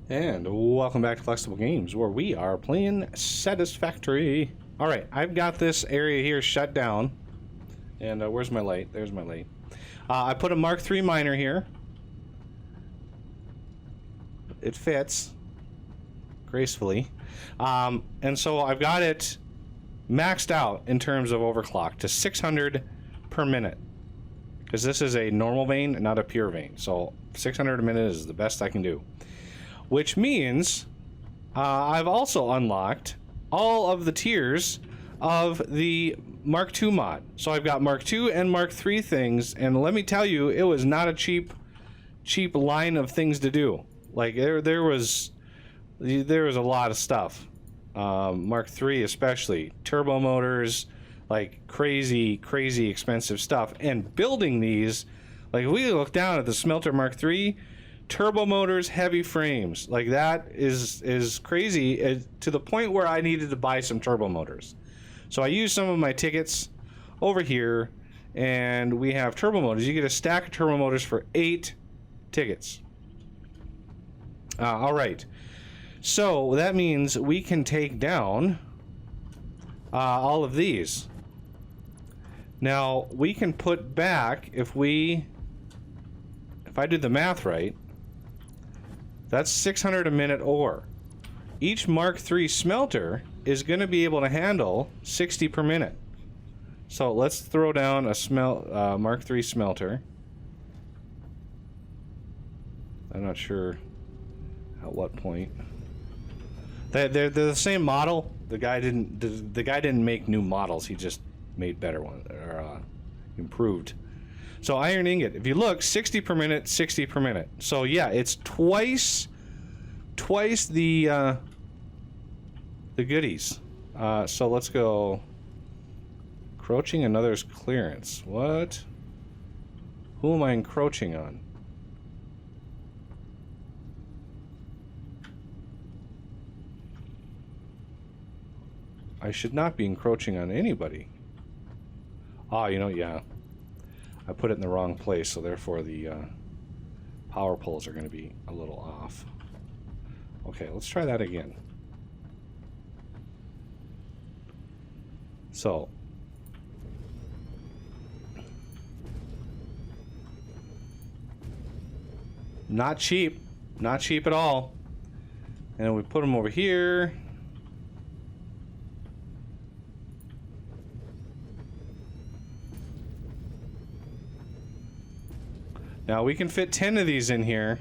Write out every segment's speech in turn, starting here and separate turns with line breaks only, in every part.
And welcome back to Flexible Games, where we are playing Satisfactory. Alright, I've got this area here shut down. And where's my light? There's my light. I put a Mark III miner here. It fits gracefully. And so I've got it maxed out in terms of overclock to 600 per minute. Because this is a normal vein, not a pure vein. So 600 a minute is the best I can do. Which means I've also unlocked all of the tiers of the Mark II mod. So I've got Mark II and Mark III things, and let me tell you, it was not a cheap line of things to do. Like there was a lot of stuff. Mark III especially, turbo motors, like crazy expensive stuff. And building these, like if we look down at the smelter Mark III. Turbo motors, heavy frames, like that is crazy to the point where I needed to buy some turbo motors. So I used some of my tickets over here, and we have turbo motors. You get a stack of turbo motors for 8 tickets. All right, so that means we can take down all of these. Now we can put back, if I do the math right, that's 600 a minute ore. Each Mark III smelter is going to be able to handle 60 per minute. So let's throw down a Mark III smelter. I'm not sure at what point. They're the same model. The guy didn't make new models. He just made better ones, or improved. So iron ingot, if you look, 60 per minute, 60 per minute. So yeah, it's twice the goodies. So let's go encroaching another's clearance. What? Who am I encroaching on? I should not be encroaching on anybody. Ah, you know, yeah. I put it in the wrong place, so therefore the power poles are going to be a little off. Okay, let's try that again. So, not cheap at all. And then we put them over here. Now we can fit 10 of these in here.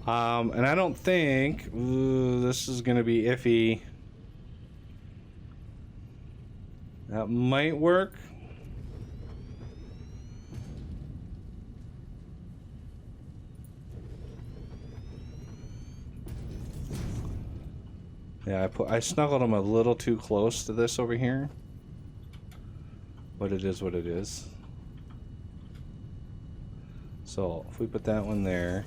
And I don't think this is going to be iffy. That might work. Yeah, I snuggled them a little too close to this over here. But it is what it is. So if we put that one there,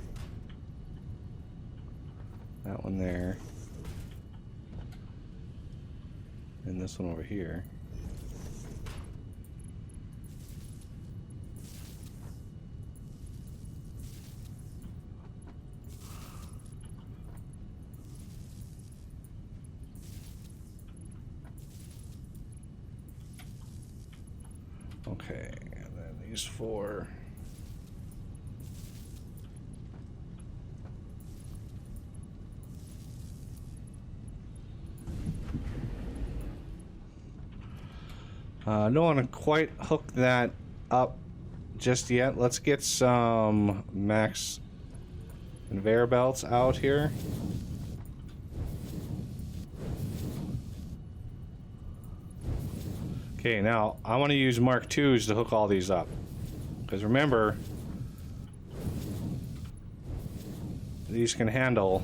that one there, and this one over here. Okay, and then these 4. I don't want to quite hook that up just yet. Let's get some max conveyor belts out here. Okay, now I want to use Mark IIs to hook all these up. Because remember, these can handle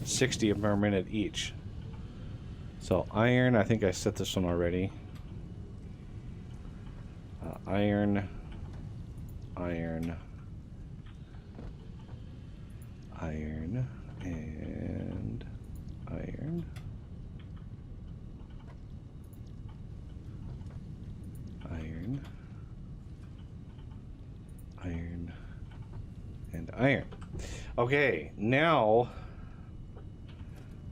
60 per minute each. So iron, I think I set this one already. Iron, iron, iron, and iron. Iron, iron, and iron. Okay, now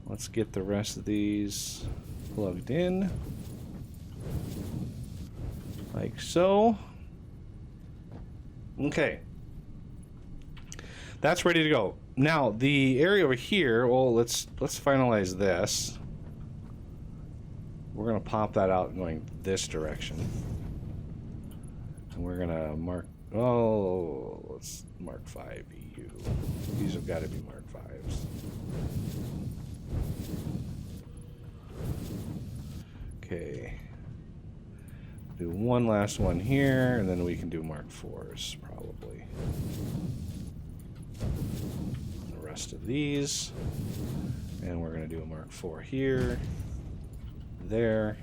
let's get the rest of these plugged in. Like so. Okay. That's ready to go. Now, the area over here, well, let's finalize this. We're going to pop that out going this direction. And we're going to mark, oh, let's mark 5 EU. These have got to be mark 5s. Okay. Do one last one here, and then we can do mark 4s, probably. The rest of these. And we're going to do a mark 4 here. There.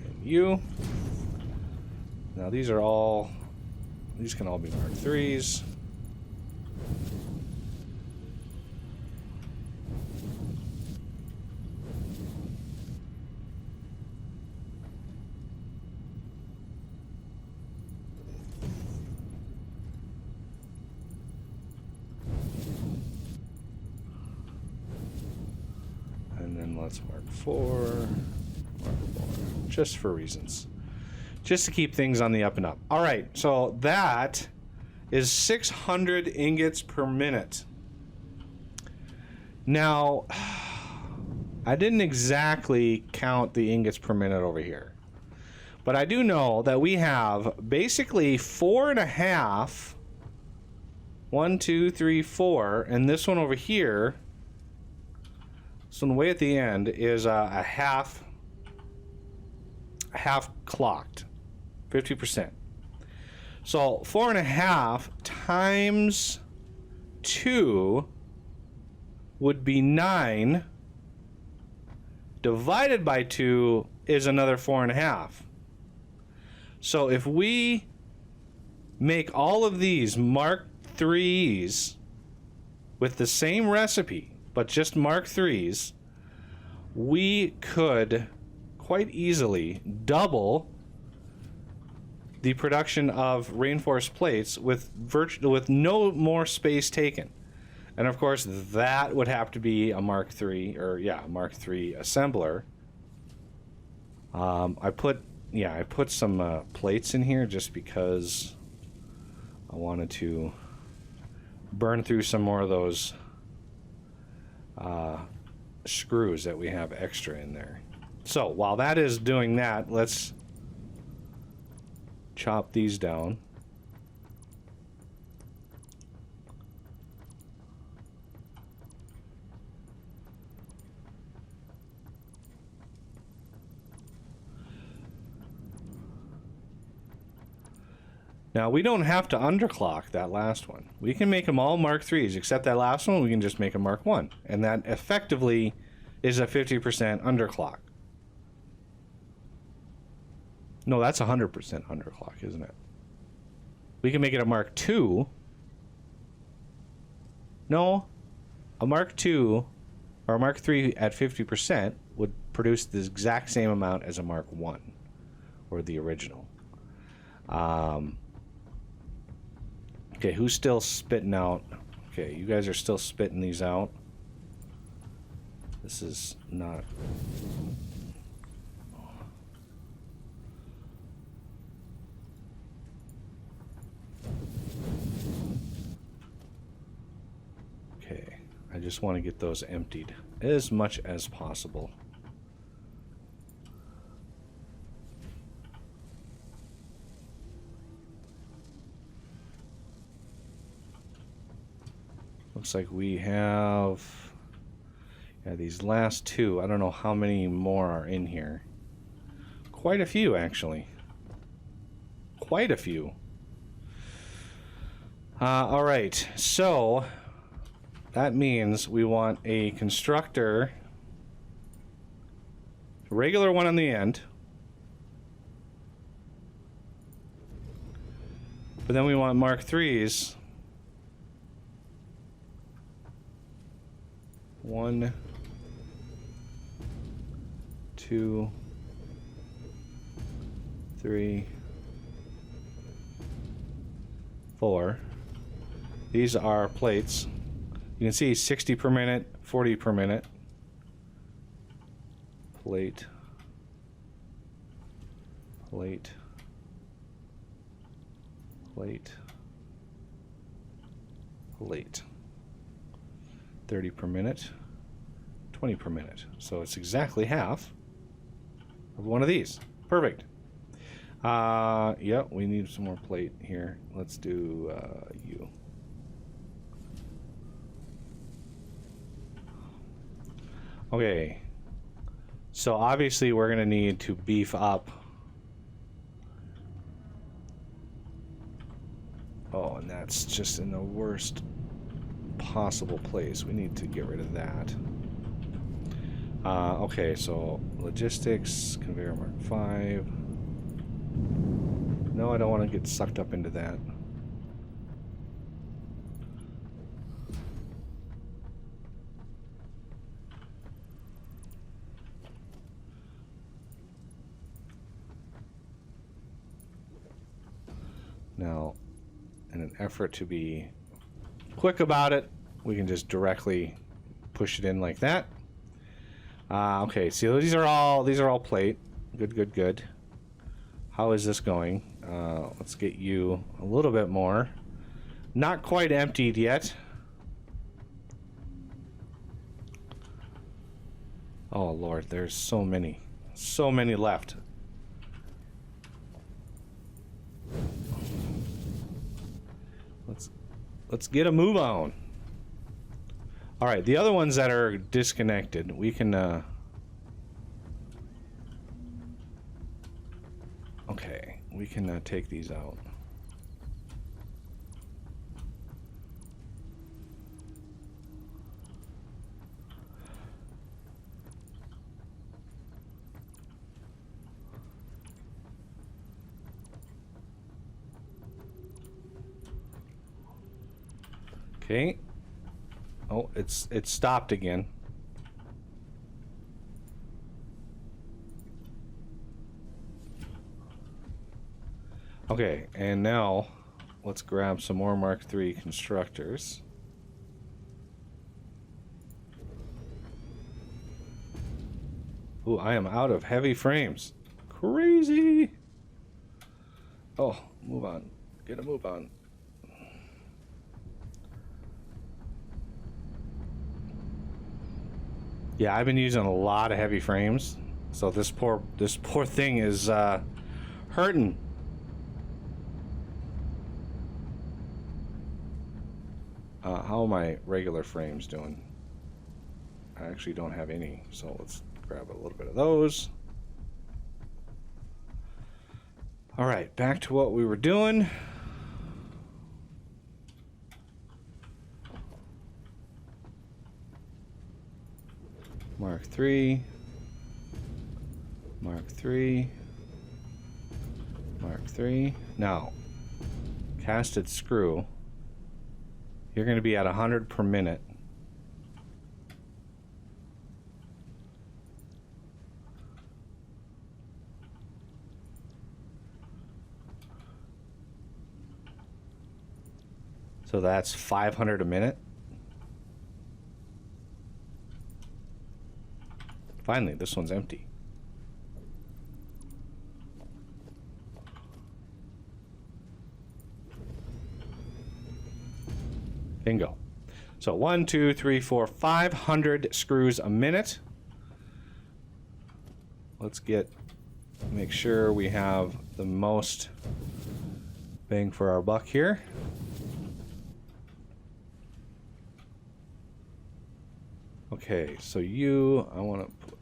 And you. Now these are all, these can all be mark 3s. Let's mark 4, just for reasons. Just to keep things on the up and up. Alright, so that is 600 ingots per minute. Now, I didn't exactly count the ingots per minute over here. But I do know that we have basically 4.5, 1, 2, 3, 4, and this one over here. So the way at the end is a half clocked, 50%. So 4.5 times 2 would be 9. Divided by 2 is another 4.5. So if we make all of these Mark 3s with the same recipe, but just Mark 3s, we could quite easily double the production of reinforced plates with no more space taken. And of course, that would have to be a Mark 3, or yeah, Mark 3 assembler. I put some plates in here just because I wanted to burn through some more of those screws that we have extra in there. So while that is doing that, let's chop these down. Now, we don't have to underclock that last one. We can make them all Mark 3s, except that last one, we can just make a Mark 1. And that effectively is a 50% underclock. No, that's 100% underclock, isn't it? We can make it a Mark 2. No, a Mark 2 or a Mark 3 at 50% would produce the exact same amount as a Mark 1, or the original. Okay, who's still spitting out? Okay, you guys are still spitting these out. This is not... Okay, I just want to get those emptied as much as possible. Looks like we have these last two. I don't know how many more are in here. Quite a few, actually. Quite a few. All right, so that means we want a constructor, a regular one on the end, but then we want Mark 3s. 1, 2, 3, 4. These are plates. You can see 60 per minute, 40 per minute. Plate. Plate. Plate. Plate. 30 per minute, 20 per minute. So it's exactly half of one of these. Perfect. Yeah, we need some more plate here. Let's do you. Okay. So obviously we're going to need to beef up. Oh, and that's just in the worst possible place. We need to get rid of that. Okay, so logistics, conveyor mark 5. No, I don't want to get sucked up into that. Now, in an effort to be quick about it, we can just directly push it in like that. Okay, so these are all plate. Good, good, good. How is this going? Let's get you a little bit more. Not quite emptied yet. Oh Lord, there's so many left. Let's get a move on. All right, the other ones that are disconnected, we can okay, we can take these out. Okay. Oh, it's stopped again. Okay, and now let's grab some more Mark III constructors. Ooh, I am out of heavy frames. Crazy. Oh, move on. Get a move on. Yeah, I've been using a lot of heavy frames, so this poor thing is hurting. How are my regular frames doing? I actually don't have any, so let's grab a little bit of those. All right, back to what we were doing. Mark III, Mark III, Mark III. Now, casted screw, you're going to be at 100 per minute. So that's 500 a minute. Finally, this one's empty. Bingo. So 1, 2, 3, 4, 500 screws a minute. Let's make sure we have the most bang for our buck here. Okay, so I want to put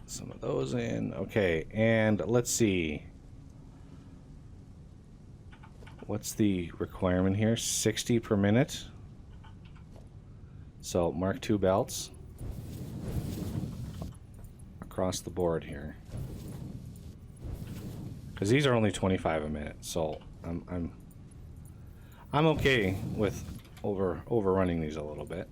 some of those in. Okay, and let's see. What's the requirement here? 60 per minute. So Mark II belts across the board here, because these are only 25 a minute. So I'm okay with overrunning these a little bit.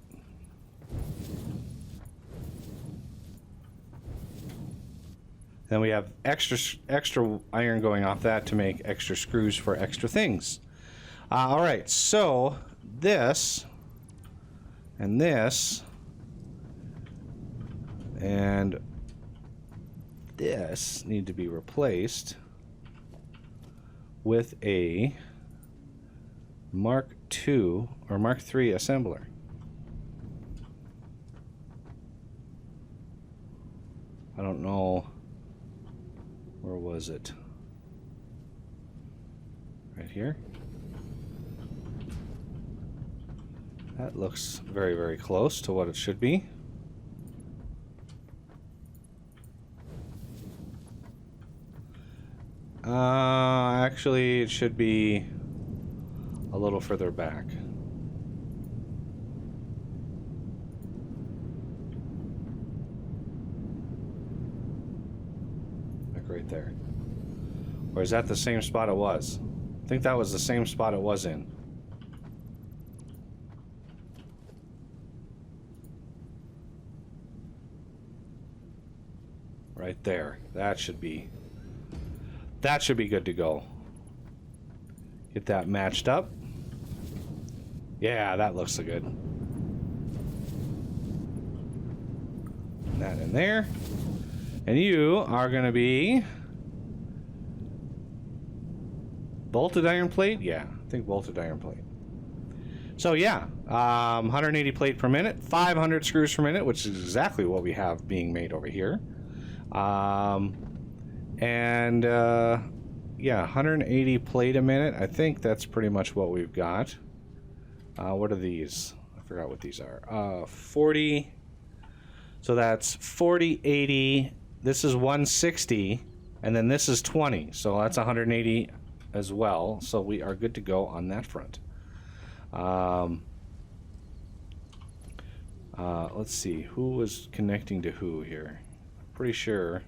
Then we have extra iron going off that to make extra screws for extra things. All right, so this and this and this need to be replaced with a Mark II or Mark III assembler. I don't know. Where was it? Right here. That looks very, very close to what it should be. Actually, it should be a little further back. Like right there. Or is that the same spot it was? I think that was the same spot it was in. Right there. That should be good to go. Get that matched up. Yeah, that looks so good. That in there. And you are going to be bolted iron plate? Yeah, I think bolted iron plate. So yeah, 180 plate per minute, 500 screws per minute, which is exactly what we have being made over here. Yeah, 180 plate a minute. I think that's pretty much what we've got. What are these? I forgot what these are. 40. So that's 40, 80. This is 160, and then this is 20. So that's 180 as well. So we are good to go on that front. Let's see. Who was connecting to who here? Pretty sure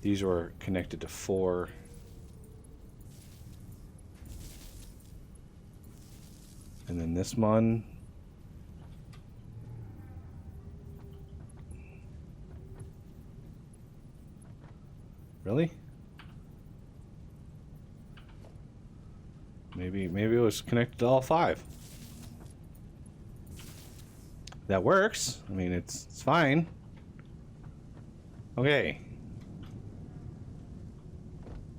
these were connected to 4. And then this one. Really? Maybe it was connected to all 5. That works. I mean, it's fine. Okay.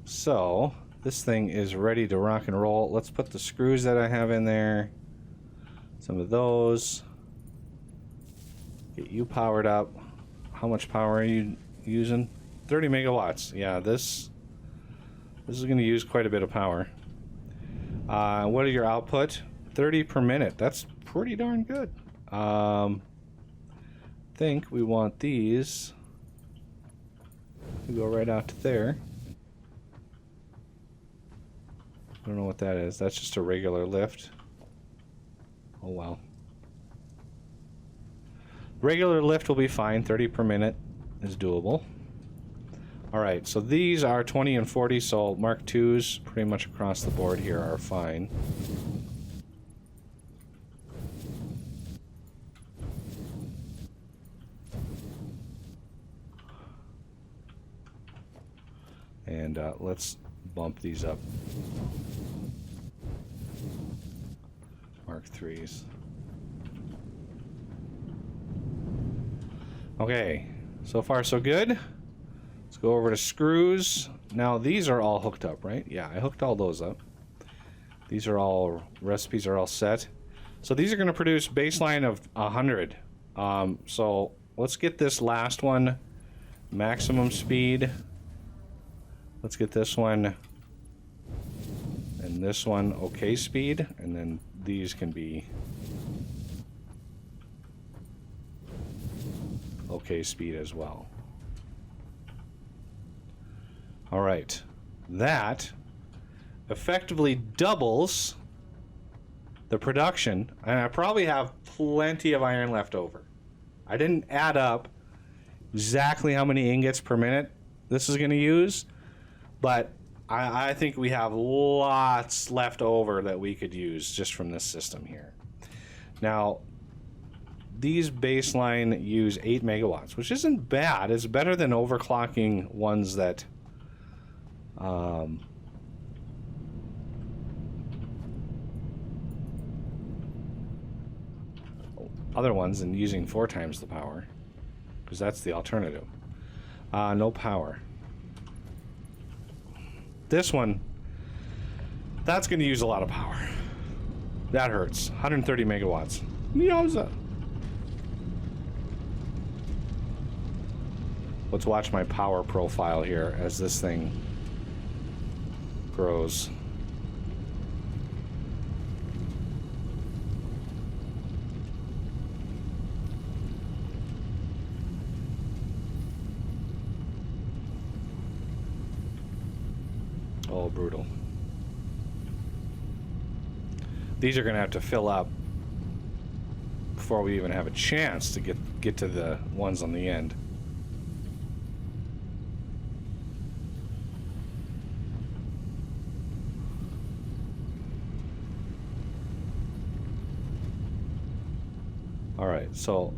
So, this thing is ready to rock and roll. Let's put the screws that I have in there. Some of those. Get you powered up. How much power are you using? 30 megawatts. Yeah, this is going to use quite a bit of power. What are your output? 30 per minute. That's pretty darn good. Think we want these to go right out to there. I don't know what that is. That's just a regular lift. Oh well. Regular lift will be fine. 30 per minute is doable. Alright, so these are 20 and 40, so Mark IIs pretty much across the board here are fine. And let's bump these up. Mark IIIs. Okay, so far so good. Let's go over to screws. Now these are all hooked up, right? Yeah, I hooked all those up. These are all, recipes are all set. So these are going to produce baseline of 100. So let's get this last one maximum speed. Let's get this one and this one okay speed, and then these can be okay speed as well. All right, that effectively doubles the production, and I probably have plenty of iron left over. I didn't add up exactly how many ingots per minute this is going to use, but I think we have lots left over that we could use just from this system here. Now, these baseline use 8 megawatts, which isn't bad. It's better than overclocking ones that Other ones and using 4 times the power, because that's the alternative. No power. This one, that's going to use a lot of power. That hurts. 130 megawatts. Yowza. Let's watch my power profile here as this thing grows. Oh, brutal. These are going to have to fill up before we even have a chance to get to the ones on the end. All right, so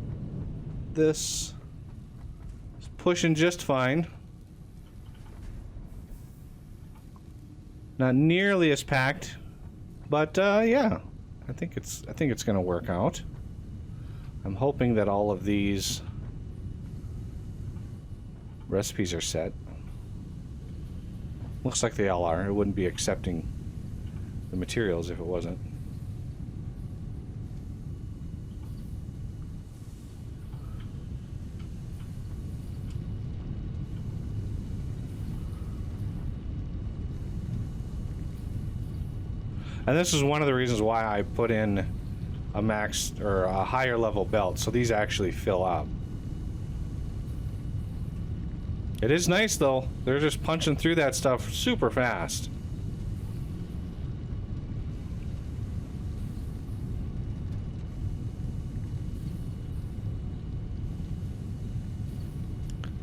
this is pushing just fine. Not nearly as packed, but yeah, I think it's going to work out. I'm hoping that all of these recipes are set. Looks like they all are. It wouldn't be accepting the materials if it wasn't. And this is one of the reasons why I put in a max or a higher level belt, so these actually fill up. It is nice though. They're just punching through that stuff super fast.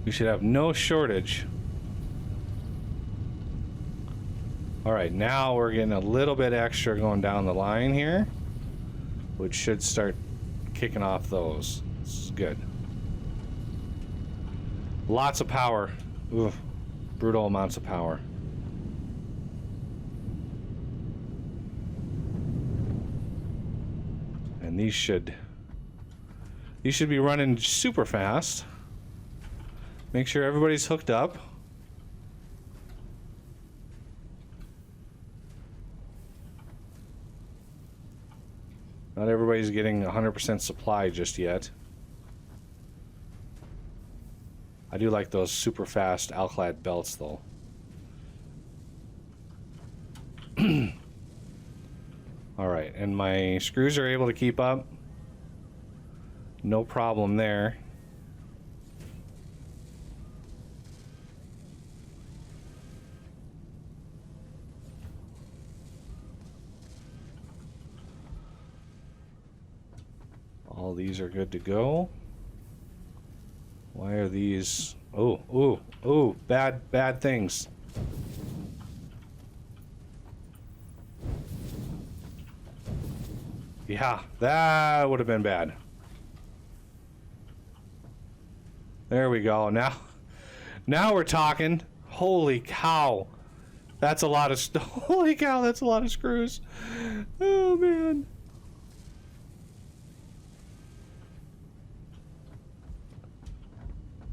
We should have no shortage. Alright, now we're getting a little bit extra going down the line here, which should start kicking off those. This is good. Lots of power. Ooh, brutal amounts of power. And these should be running super fast. Make sure everybody's hooked up. Not everybody's getting 100% supply just yet. I do like those super fast Alclad belts though. Alright, and my screws are able to keep up. No problem there. All these are good to go. Why are these... Oh, bad things. Yeah, that would have been bad. There we go. Now we're talking. Holy cow. That's a lot of... Holy cow, that's a lot of screws. Oh, man.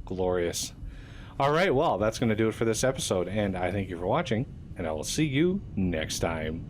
Glorious. Alright, well, that's going to do it for this episode, and I thank you for watching, and I will see you next time.